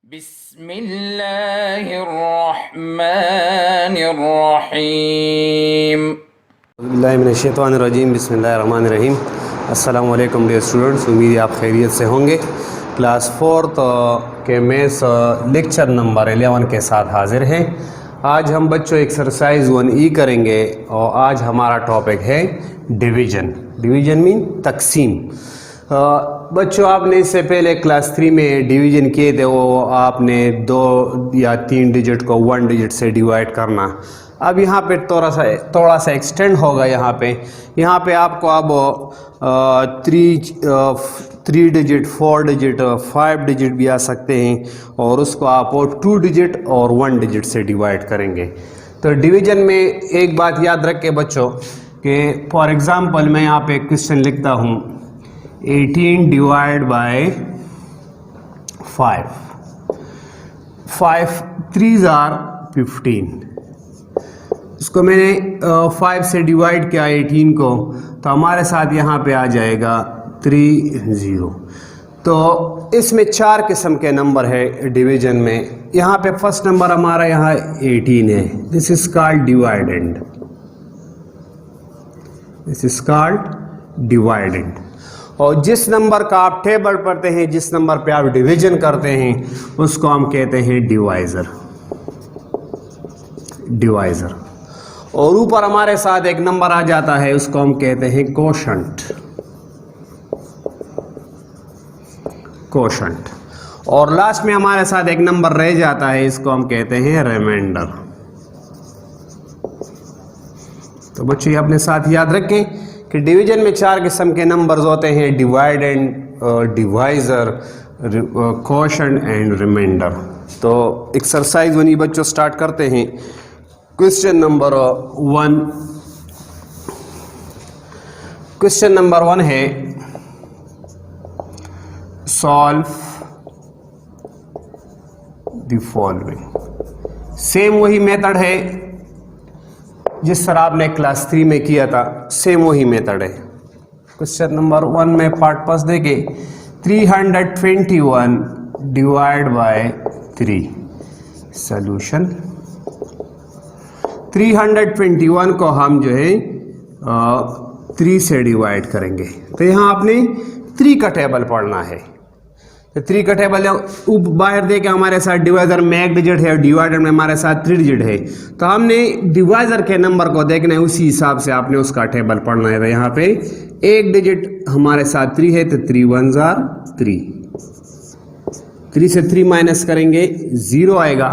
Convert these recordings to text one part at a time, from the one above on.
बिस्मिल्लाहिर्रहमानिर्रहीम। बिस्मिल्लाहिर्रहमानिर्रहीम। बिस्मिल्लाहिर्रहमानिर्रहीम। अस्सलाम वालेकुम डियर स्टूडेंट्स, उम्मीद है आप खैरियत से होंगे। क्लास 4th के मैथ्स लेक्चर नंबर 11 के साथ हाजिर हैं। आज हम बच्चों एक्सरसाइज 1E करेंगे और आज हमारा टॉपिक है डिवीज़न। डिवीज़न मीन तकसीम। बच्चों आपने इससे पहले क्लास 3 में डिवीज़न किए थे, वो आपने 2 या 3 डिजिट को 1 डिजिट से डिवाइड करना। अब यहाँ पे थोड़ा सा एक्सटेंड होगा। यहाँ पे आपको अब 3 डिजिट, 4 डिजिट, 5 डिजिट भी आ सकते हैं और उसको आप 2 डिजिट और 1 डिजिट से डिवाइड करेंगे। तो डिवीज़न में एक बात याद रखें बच्चों कि फॉर एग्ज़ाम्पल मैं यहाँ पे क्वेश्चन लिखता हूँ 18 डिवाइड बाय 5, 5 3s are 15। इसको मैंने 5 से डिवाइड किया 18 को, तो हमारे साथ यहाँ पे आ जाएगा 30। तो इसमें 4 किस्म के नंबर है डिवीज़न में। यहाँ पे फर्स्ट नंबर हमारा यहाँ 18 है। This is called dividend. This is called dividend. और जिस नंबर का आप टेबल पढ़ते हैं, जिस नंबर पे आप डिवीज़न करते हैं, उसको हम कहते हैं डिवाइज़र। डिवाइज़र। और ऊपर हमारे साथ एक नंबर आ जाता है, उसको हम कहते हैं कोशंट। कोशंट। और लास्ट में हमारे साथ एक नंबर रह जाता है, इसको हम कहते हैं रिमाइंडर। तो बच्चों ये अपने साथ याद रखें कि डिवीजन में 4 किस्म के नंबर्स होते हैं, dividend, divisor, quotient and remainder. तो एक्सरसाइज 1 बच्चों स्टार्ट करते हैं। Question number 1। क्वेश्चन नंबर 1 है सॉल्व द फॉलोइंग। सेम वही मेथड है जिस तरह आपने क्लास 3 में किया था, सेम वही मेथड है। क्वेश्चन नंबर 1 में पार्ट पास देंगे 321 डिवाइड बाय 3। सॉल्यूशन 321 को हम जो है 3 से डिवाइड करेंगे। तो यहाँ आपने 3 का टेबल पढ़ना है। तो 3 का टेबल बाहर दे के हमारे साथ डिवाइज़र में 1 डिजिट है और डिवाइडर में हमारे साथ 3 डिजिट है। तो हमने डिवाइज़र के नंबर को देखना है, उसी हिसाब से आपने उसका टेबल पढ़ना है। तो यहाँ पे 1 डिजिट हमारे साथ 3 है, तो 3 1s are 3। 3 से 3 माइनस करेंगे 0 आएगा।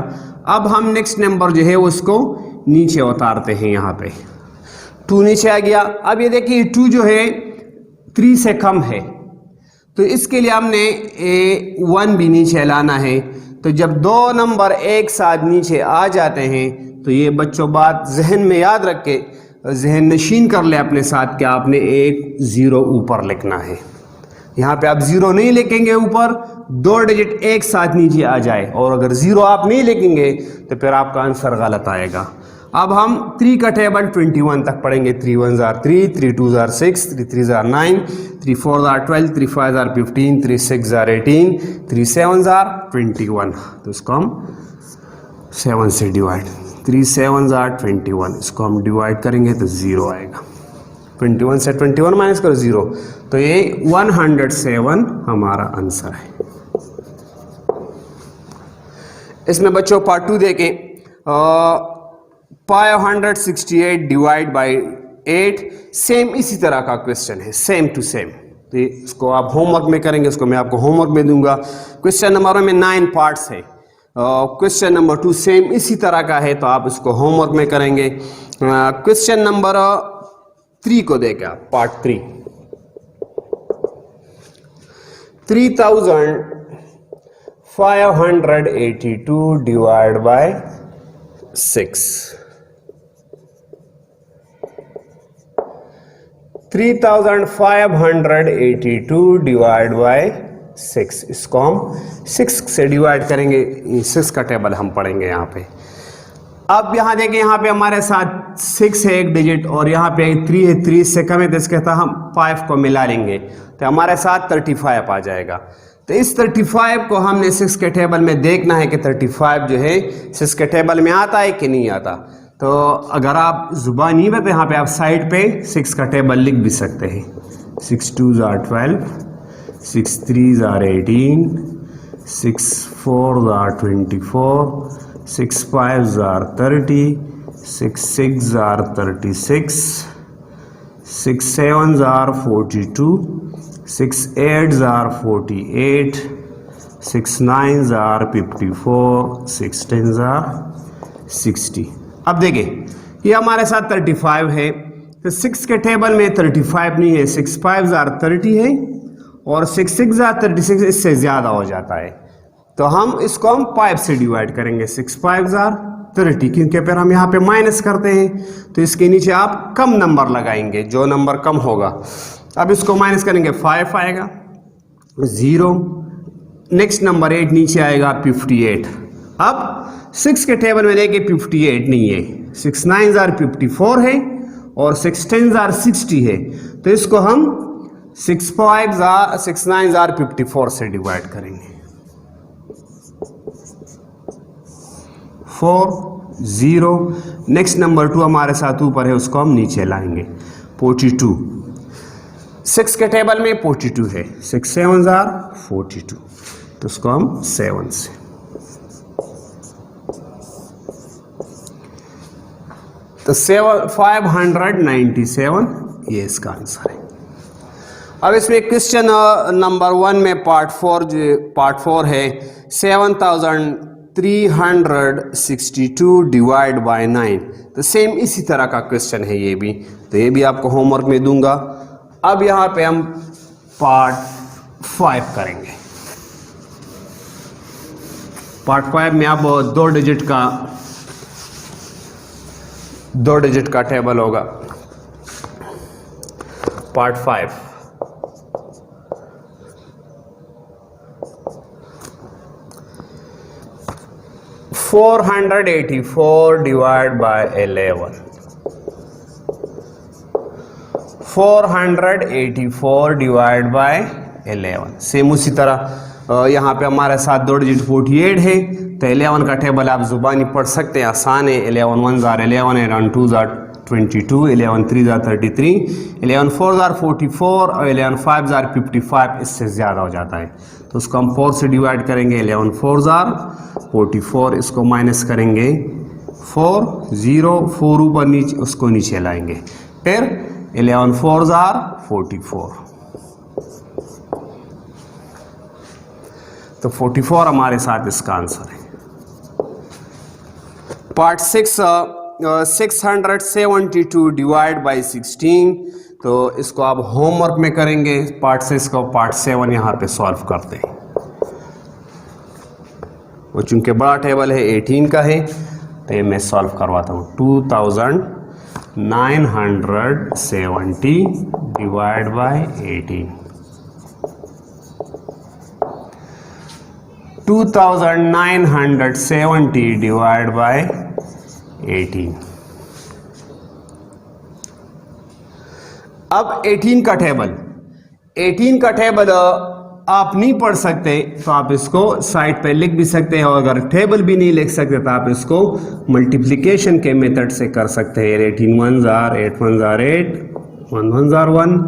अब हम नेक्स्ट नंबर जो है उसको नीचे उतारते हैं। यहाँ पे 2 नीचे आ गया। अब ये देखिए 2 जो है 3 से कम है, तो इसके लिए हमने 1 भी नीचे लाना है। तो जब 2 नंबर एक साथ नीचे आ जाते हैं, तो ये बच्चों बात जहन में याद रख के जहन नशीन कर ले अपने साथ कि आपने एक 0 ऊपर लिखना है। यहाँ पे आप 0 नहीं लिखेंगे ऊपर, 2 डिजिट एक साथ नीचे आ जाए, और अगर 0 आप नहीं लिखेंगे तो फिर आपका आंसर गलत आएगा। अब हम 3 का टेबल 21 तक पढ़ेंगे। 3 1s are 3, 3 2s are 6, 3 3s are 9, 3 4s are 12, 3 5s are 15, 3 6s are 18, 3 7s are 21। तो इसको हम 7 से डिवाइड, 3 7s are 21, इसको हम डिवाइड करेंगे तो 0 आएगा। 21 से 21 माइनस करो 0, तो ये 107 हमारा आंसर है। इसमें बच्चों पार्ट 2 देखें। 568 डिवाइड बाई 8। सेम इसी तरह का क्वेश्चन है, सेम टू सेम। तो इसको आप होमवर्क में करेंगे, इसको मैं आपको होमवर्क में दूंगा। क्वेश्चन नंबर में 9 पार्ट्स है। क्वेश्चन नंबर 2 सेम इसी तरह का है, तो आप इसको होमवर्क में करेंगे। क्वेश्चन नंबर 3 को देखें आप, part 3। 3582 divide by 6। 3582 divide by 6, इसको हम 6 से डिवाइड करेंगे। 6 का टेबल हम पढ़ेंगे यहाँ पे। अब यहाँ देखें, यहाँ पे हमारे साथ 6 है 1 डिजिट, और यहाँ पे 3 है, 3 से कम है, तो इसके साथ हम 5 को मिला लेंगे तो हमारे साथ 35 आ जाएगा। तो इस 35 को हमने 6 के टेबल में देखना है कि 35 जो है 6 के टेबल में आता है कि नहीं आता। तो अगर आप जुबानी में, तो यहाँ पे आप साइड पे 6 का टेबल लिख भी सकते हैं। 6 2s are 12, 6 3s are 18, 6 4s are 24, 6 5s are 30, 6 6s are 36, 6 7s are 42, 6 8s are 48, 6 9s are 54, 6 10s are 60। अब देखिए ये हमारे साथ 35 है, तो 6 के टेबल में 35 नहीं है, 6 5s are 30 है और 6 6s are 36, इससे ज़्यादा हो जाता है। तो हम इसको 5 से डिवाइड करेंगे। 6 5s are 30, क्योंकि फिर हम यहाँ पे माइनस करते हैं, तो इसके नीचे आप कम नंबर लगाएंगे, जो नंबर कम होगा। अब इसको माइनस करेंगे, 5 आएगा, 0, नेक्स्ट नंबर 8 नीचे आएगा, 58। अब 6 के टेबल में देखिए 58 नहीं है, 6 9s are 54 है और 6 10s are 60 है। तो इसको हम 6 9s are 54 से डिवाइड करेंगे। 4 0, नेक्स्ट नंबर 2 हमारे साथ ऊपर है, उसको हम नीचे लाएंगे, 42। 6 के टेबल में 42 है, 6 7s are 42, तो उसको हम 7 से। तो 597 ये इसका आंसर है। अब इसमें क्वेश्चन नंबर 1 में पार्ट 4 है, 7362 डिवाइड बाय 9। तो सेम इसी तरह का क्वेश्चन है ये भी, तो ये भी आपको होमवर्क में दूंगा। अब यहाँ पे हम पार्ट 5 करेंगे। पार्ट 5 में अब 2 डिजिट का टेबल होगा। Part 5 484 divide by 11। 484 divide by 11। Same उसी तरह यहाँ पे हमारे साथ 2 डिजिट 48 है, तो 11 का टेबल आप जुबानी पढ़ सकते हैं, आसान है। 11 1s are 11, 11 2s are 22, 11 3s are 33, 11 4s are 44 और 11 5s are 55, इससे ज़्यादा हो जाता है। तो उसको हम 4 से डिवाइड करेंगे, 11 4s are 44, इसको माइनस करेंगे 4 0, 4 ऊपर नीचे, उसको नीचे लाएंगे, फिर 11 4s are 44। तो 44 हमारे साथ इसका आंसर है। Part 6 672 divide by 16। तो इसको आप होमवर्क में करेंगे। पार्ट 6 को पार्ट 7 यहाँ पे सॉल्व करते हैं। वो चूंकि बड़ा टेबल है 18 का है, तो ये मैं सॉल्व करवाता हूँ। 2970 डिवाइड बाई 18। 2970 divide by 18। अब 18 का टेबल आप नहीं पढ़ सकते तो आप इसको साइड पे लिख भी सकते हैं, और अगर टेबल भी नहीं लिख सकते तो आप इसको मल्टीप्लिकेशन के मेथड से कर सकते हैं। 18 1s are 8 1s are 8, 1 1s are 1,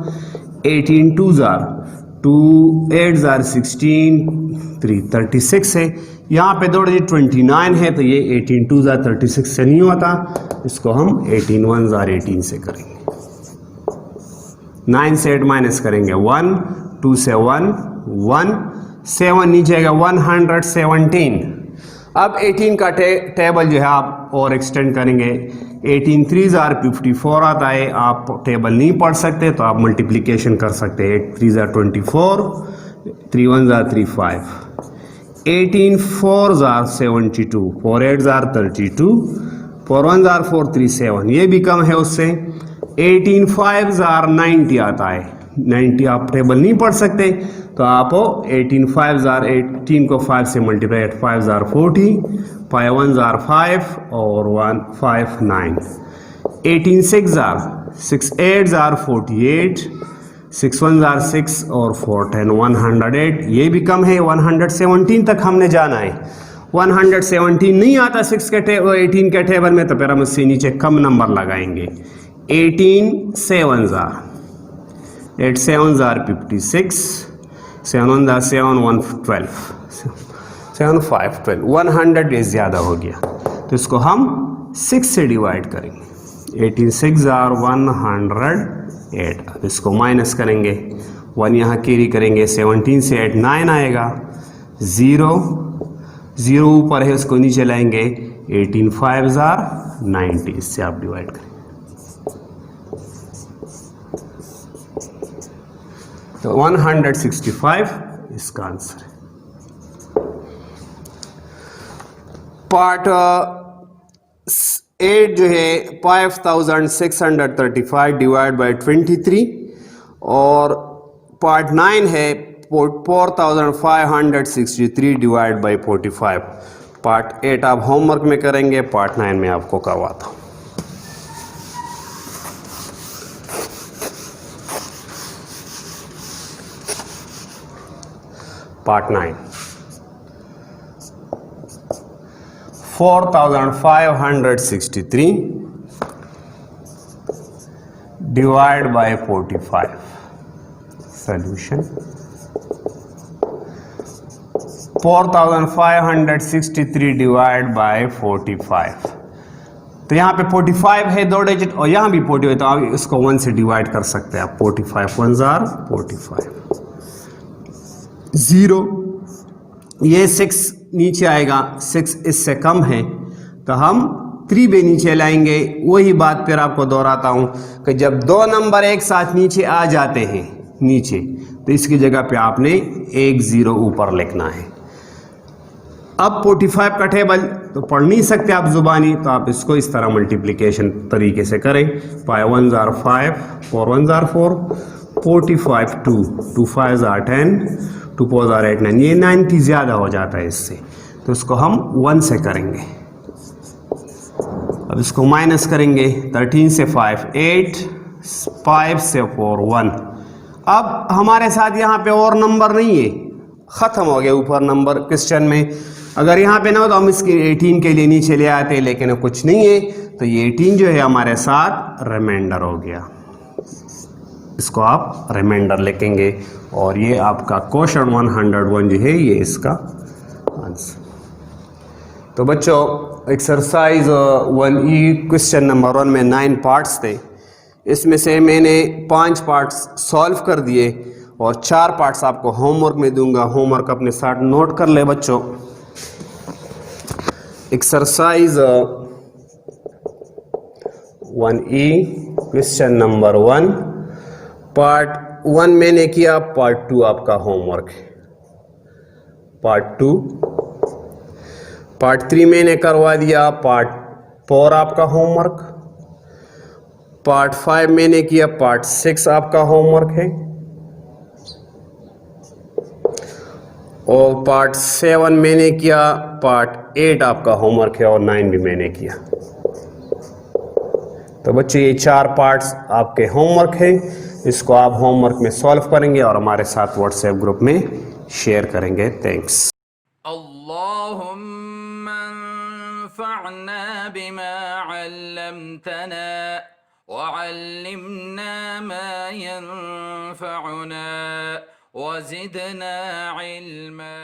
18 2s are 2, 8s are 16, 3 36 है। यहाँ पे 2 डिजिट 29 है, तो ये 18 2s are 36 से नहीं होता, इसको हम 18 1s are 18 से करेंगे। 9 से 8 माइनस करेंगे 1, 2 से 1 1, 7 नीचे आएगा 117। अब 18 का टेबल जो है आप और एक्सटेंड करेंगे। 18 3s are 54 आता है, आप टेबल नहीं पढ़ सकते तो आप मल्टीप्लिकेशन कर सकते हैं। 8 3s are 24, 3 1s are 35, 18 4s are 72, 4 8s are 32, 4 1s are 4 3 7, ये भी कम है उससे। 18 5s are 90 आता है, 90 आप टेबल नहीं पढ़ सकते तो आप 18 5s are 18 को 5 से multiply, 8 5s are 40, 5 1s are 5 और 1 5 9। 18 6s are 6 8s are 48, 6 1 jar 6 और 4 10 108, ये भी कम है। 117 तक हमने जाना है। 117 नहीं आता 6 के 18 के टेबल में, तो फिर हम उससे नीचे कम नंबर लगाएंगे। 18 7 जार 8 7 जार 56, 7 1 जार 7 1 12, 7 5 12, 100 ये ज़्यादा हो गया, तो इसको हम 6 से डिवाइड करेंगे। 18 6 जार 108, अब इसको माइनस करेंगे, 1 यहाँ कैरी करेंगे, 17 से 8 9 आएगा, 0 0 ऊपर है उसको नीचे लाएंगे, 18 5 जार 90, इससे आप डिवाइड करेंगे। तो 165 इसका आंसर है। पार्ट 8 जो है 5635 डिवाइड बाई 23, और पार्ट 9 है 4563 डिवाइड बाई 45। पार्ट 8 आप होमवर्क में करेंगे, पार्ट 9 में आपको करवाता हूँ। Part 9 4563 divide by 45। Solution 4563 divide by 45। तो यहाँ पे 45 है 2 डिजिट, और यहाँ भी 40 है, तो आप इसको 1 से डिवाइड कर सकते हैं आप। 45 1 जार 45, 0 ये 6 नीचे आएगा, 6 इससे कम है, तो हम 3 भी नीचे लाएंगे। वही बात फिर आपको दोहराता हूँ कि जब 2 नंबर एक साथ नीचे आ जाते हैं नीचे, तो इसकी जगह पे आपने 1 0 ऊपर लिखना है। अब 45 का टेबल तो पढ़ नहीं सकते आप जुबानी, तो आप इसको इस तरह मल्टीप्लिकेशन तरीके से करें। 5 1 जार 5, 4 1 जार 4, 45 2, 2 5 जार 10, 2 4 जार 8 9, ये 90 ज़्यादा हो जाता है इससे, तो इसको हम 1 से करेंगे। अब इसको माइनस करेंगे, 13 से 5 8, 5 से 4 1। अब हमारे साथ यहाँ पे और नंबर नहीं है, ख़त्म हो गया ऊपर नंबर क्वेश्चन में। अगर यहाँ पे ना हो तो हम इसके 18 के लिए नीचे ले आते, लेकिन कुछ नहीं है, तो ये 18 जो है हमारे साथ रिमाइंडर हो गया। इसको आप रिमाइंडर लिखेंगे, और ये आपका क्वेश्चन 101 जो है ये इसका आंसर। तो बच्चों एक्सरसाइज 1E क्वेश्चन नंबर 1 में 9 पार्ट्स थे, इसमें से मैंने 5 पार्ट्स सॉल्व कर दिए और 4 पार्ट्स आपको होमवर्क में दूंगा। होमवर्क अपने साथ नोट कर ले बच्चों। Exercise 1E question number 1 part 1 मैंने किया, पार्ट 2 आपका होमवर्क है। पार्ट 2, पार्ट 3 मैंने करवा दिया, पार्ट 4 आपका होमवर्क। पार्ट 5 मैंने किया, पार्ट 6 आपका होमवर्क है, और पार्ट 7 मैंने किया, पार्ट 8 आपका होमवर्क है, और 9 भी मैंने किया। तो बच्चे ये 4 पार्ट्स आपके होमवर्क है, इसको आप होमवर्क में सॉल्व करेंगे और हमारे साथ व्हाट्सएप ग्रुप में शेयर करेंगे। थैंक्स। अल्लाहुम्मा अंफअना बिमा अल्लमतना वअल्लिमना मा यंफअना वज़िदना इल्मा।